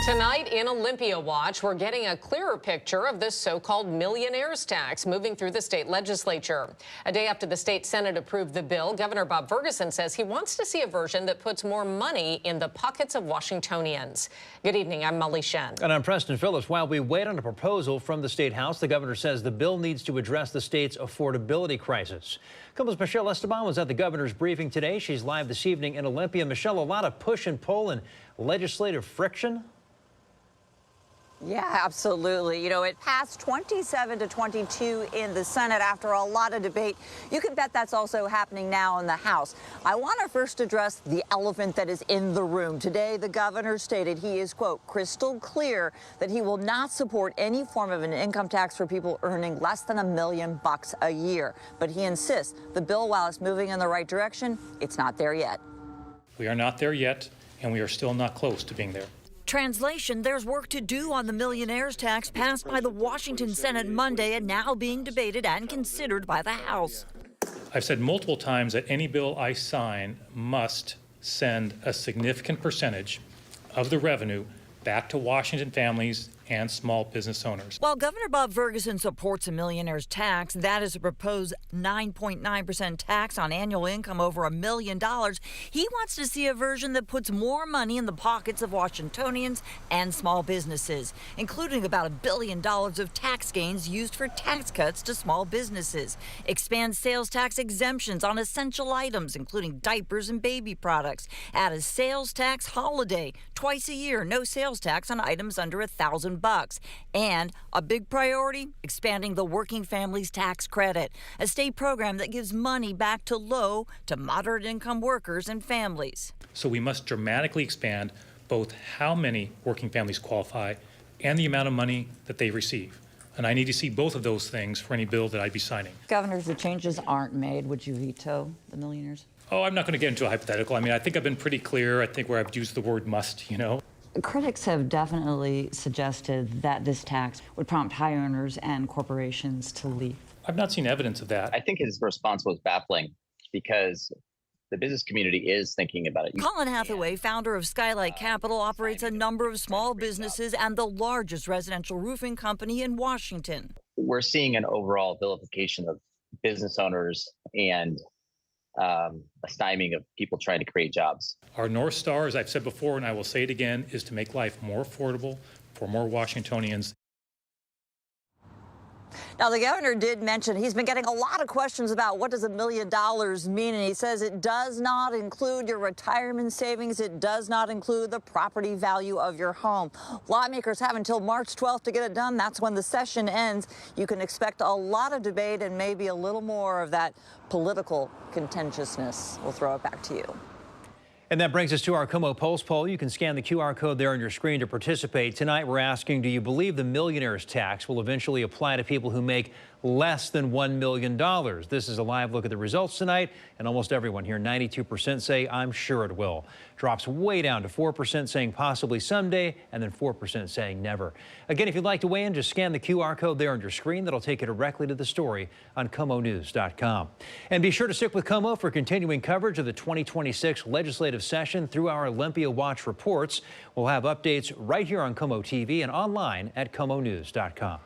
Tonight in Olympia Watch, we're getting a clearer picture of this so-called Millionaires Tax moving through the state legislature. A day after the state Senate approved the bill, Governor Bob Ferguson says he wants to see a version that puts more money in the pockets of Washingtonians. Good evening, I'm Molly Shen. And I'm Preston Phillips. While we wait on a proposal from the State House, the governor says the bill needs to address the state's affordability crisis. KOMO's Michelle Esteban was at the governor's briefing today. She's live this evening in Olympia. Michelle, a lot of push and pull and legislative friction. Yeah, absolutely. You know, it passed 27 to 22 in the Senate after a lot of debate. You can bet that's also happening now in the House. I want to first address the elephant that is in the room. Today, the governor stated he is, quote, crystal clear that he will not support any form of an income tax for people earning less than $1 million a year. But he insists the bill, while it's moving in the right direction, it's not there yet. We are not there yet, and we are still not close to being there. Translation, there's work to do on the Millionaires Tax passed by the Washington Senate Monday and now being debated and considered by the House. I've said multiple times that any bill I sign must send a significant percentage of the revenue back to Washington families and small business owners. While Governor Bob Ferguson supports a millionaire's tax, that is a proposed 9.9% tax on annual income over $1 million, he wants to see a version that puts more money in the pockets of Washingtonians and small businesses, including about $1 billion of tax gains used for tax cuts to small businesses, expand sales tax exemptions on essential items, including diapers and baby products, add a sales tax holiday, twice a year, no sales tax on items under $1,000. And a big priority, expanding the Working Families Tax Credit, a state program that gives money back to low to moderate income workers and families. So we must dramatically expand both how many working families qualify and the amount of money that they receive. And I need to see both of those things for any bill that I'd be signing. Governor, if the changes aren't made, would you veto the millionaires? Oh, I'm not going to get into a hypothetical. I mean, I think I've been pretty clear. I think where I've used the word must, you know. Critics have definitely suggested that this tax would prompt high earners and corporations to leave. I've not seen evidence of that. I think his response was baffling because the business community is thinking about it. Colin Hathaway, founder of Skylight Capital, operates a number of small businesses and the largest residential roofing company in Washington. We're seeing an overall vilification of business owners and a stymieing of people trying to create jobs. Our North Star, as I've said before, and I will say it again, is to make life more affordable for more Washingtonians. Now, the governor did mention he's been getting a lot of questions about what does $1 million mean, and he says it does not include your retirement savings. It does not include the property value of your home. Lawmakers have until March 12th to get it done. That's when the session ends. You can expect a lot of debate and maybe a little more of that political contentiousness. We'll throw it back to you. And that brings us to our KOMO Pulse poll. You can scan the QR code there on your screen to participate. Tonight, we're asking, do you believe the millionaire's tax will eventually apply to people who make less than $1 million? This is a live look at the results tonight, and almost everyone here, 92% say, I'm sure it will. Drops way down to 4% saying possibly someday, and then 4% saying never. Again, if you'd like to weigh in, just scan the QR code there on your screen. That'll take you directly to the story on KOMOnews.com. And be sure to stick with KOMO for continuing coverage of the 2026 legislative session through our Olympia Watch reports. We'll have updates right here on KOMO TV and online at KOMOnews.com.